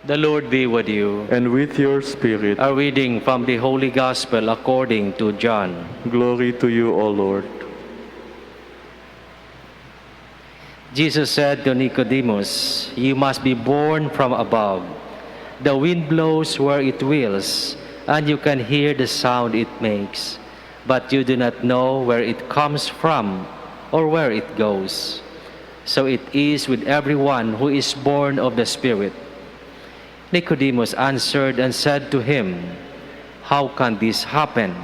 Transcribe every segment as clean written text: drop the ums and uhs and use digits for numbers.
The Lord be with you. and with your spirit. A reading from the Holy Gospel according to John. Glory to you, O Lord. Jesus said to Nicodemus, "You must be born from above. The wind blows where it wills, and you can hear the sound it makes, but you do not know where it comes from or where it goes. So it is with everyone who is born of the Spirit." Nicodemus answered and said to him, "How can this happen?"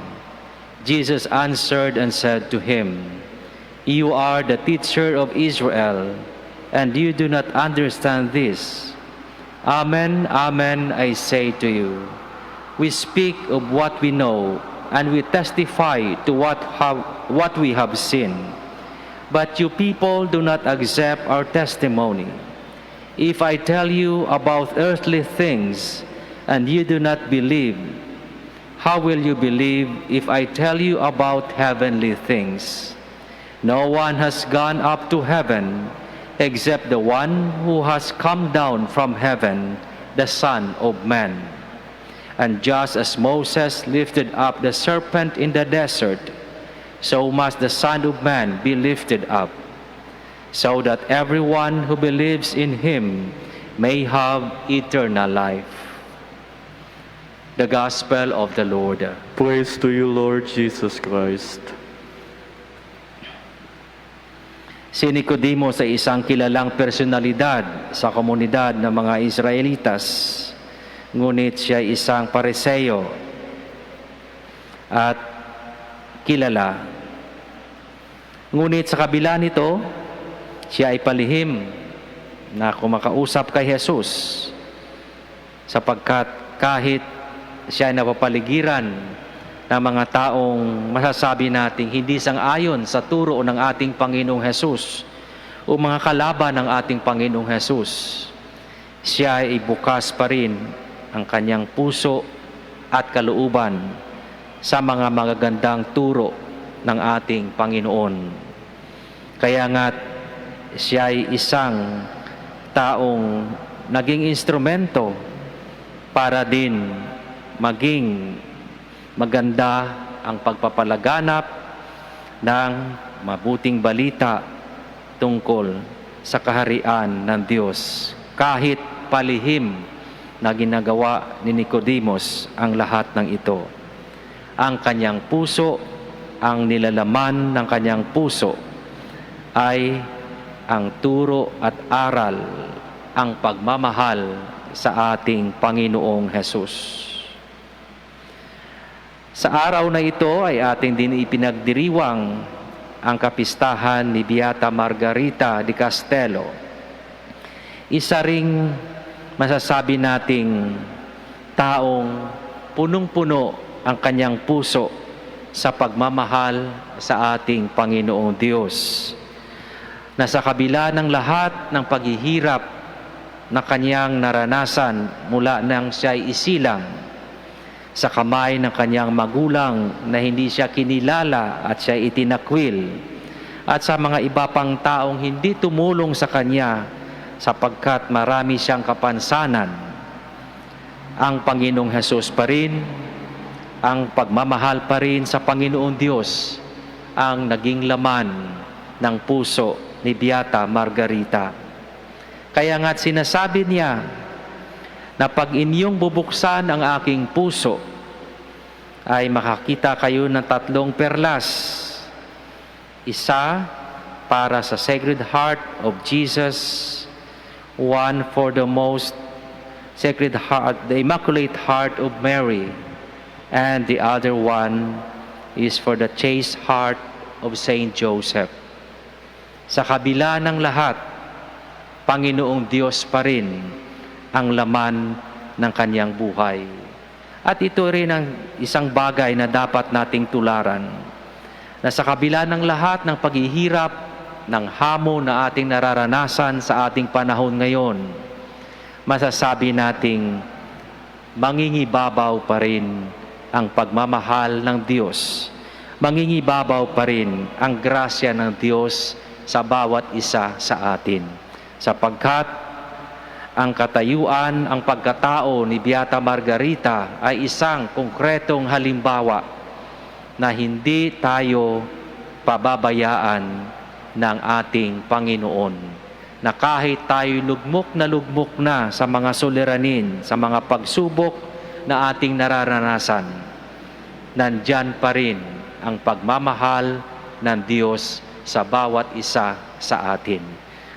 Jesus answered and said to him, "You are the teacher of Israel, and you do not understand this. Amen, amen, I say to you, we speak of what we know, and we testify to what we have seen. But you people do not accept our testimony. If I tell you about earthly things, and you do not believe, how will you believe if I tell you about heavenly things? No one has gone up to heaven except the one who has come down from heaven, the Son of Man. And just as Moses lifted up the serpent in the desert, so must the Son of Man be lifted up, so that everyone who believes in him may have eternal life." The Gospel of the Lord. Praise to you, Lord Jesus Christ. Si Nicodemus ay isang kilalang personalidad sa komunidad ng mga Israelitas, ngunit siya ay isang Pariseo at kilala. Ngunit sa kabila nito, siya ay palihim na kumakausap kay Jesus, sapagkat kahit siya ay napapaligiran ng mga taong masasabi nating hindi sang-ayon sa turo ng ating Panginoong Hesus o mga kalaban ng ating Panginoong Hesus, siya ay bukas pa rin ang kanyang puso at kalooban sa mga magagandang turo ng ating Panginoon. Kaya nga siya ay isang taong naging instrumento para din maging maganda ang pagpapalaganap ng mabuting balita tungkol sa kaharian ng Diyos. Kahit palihim na ginagawa ni Nicodemus ang lahat ng ito. Ang kanyang puso, ang nilalaman ng kanyang puso ay ang turo at aral, ang pagmamahal sa ating Panginoong Hesus. Sa araw na ito ay ating din ipinagdiriwang ang kapistahan ni Beata Margarita di Castello. Isa ring masasabi nating taong punong-puno ang kanyang puso sa pagmamahal sa ating Panginoong Diyos, na sa kabila ng lahat ng paghihirap na kanyang naranasan mula nang siya'y isilang sa kamay ng kanyang magulang na hindi siya kinilala at siya itinakwil, at sa mga iba pang taong hindi tumulong sa kanya sapagkat marami siyang kapansanan, ang Panginoong Hesus pa rin, ang pagmamahal pa rin sa Panginoong Diyos ang naging laman ng puso ni Beata Margarita. Kaya nga't sinasabi niya na pag inyong bubuksan ang aking puso, ay makakita kayo ng 3 perlas. Isa para sa Sacred Heart of Jesus, one for the most Sacred Heart, the Immaculate Heart of Mary, and the other one is for the Chaste Heart of Saint Joseph. Sa kabila ng lahat, Panginoong Diyos pa rin ang laman ng kanyang buhay. At ito rin ang isang bagay na dapat nating tularan, na sa kabila ng lahat ng paghihirap, ng hamon na ating nararanasan sa ating panahon ngayon, masasabi nating mangingibabaw pa rin ang pagmamahal ng Diyos. Mangingibabaw pa rin ang grasya ng Diyos sa bawat isa sa atin. Sapagkat Ang katayuan, ang pagkatao ni Beata Margarita ay isang konkretong halimbawa na hindi tayo pababayaan ng ating Panginoon. Na kahit tayo lugmok na sa mga suliranin, sa mga pagsubok na ating nararanasan, nandyan pa rin ang pagmamahal ng Diyos sa bawat isa sa atin.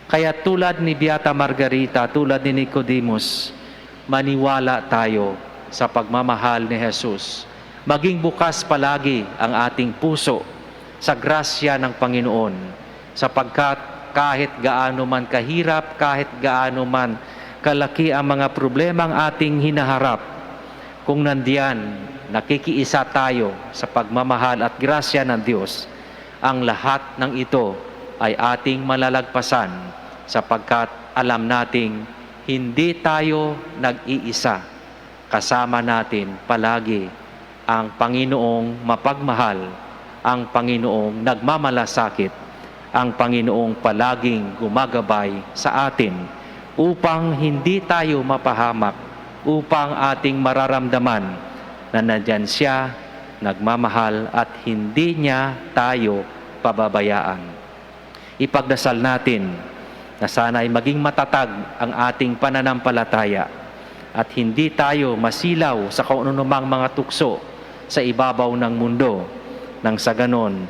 Kaya tulad ni Beata Margarita, tulad ni Nicodemus, maniwala tayo sa pagmamahal ni Jesus. Maging bukas palagi ang ating puso sa grasya ng Panginoon, sapagkat kahit gaano man kahirap, kahit gaano man kalaki ang mga problemang ating hinaharap, kung nandiyan, nakikiisa tayo sa pagmamahal at grasya ng Diyos, ang lahat ng ito ay ating malalagpasan sapagkat alam nating hindi tayo nag-iisa. Kasama natin palagi ang Panginoong mapagmahal, ang Panginoong nagmamalasakit, ang Panginoong palaging gumagabay sa atin upang hindi tayo mapahamak, upang ating mararamdaman na nandyan siya, nagmamahal at hindi niya tayo pababayaan. Ipagdasal natin na sana'y maging matatag ang ating pananampalataya at hindi tayo masilaw sa kung anumang mga tukso sa ibabaw ng mundo, nang sa ganon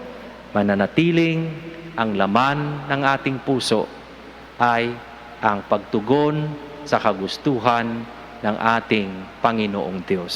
mananatiling ang laman ng ating puso ay ang pagtugon sa kagustuhan ng ating Panginoong Diyos.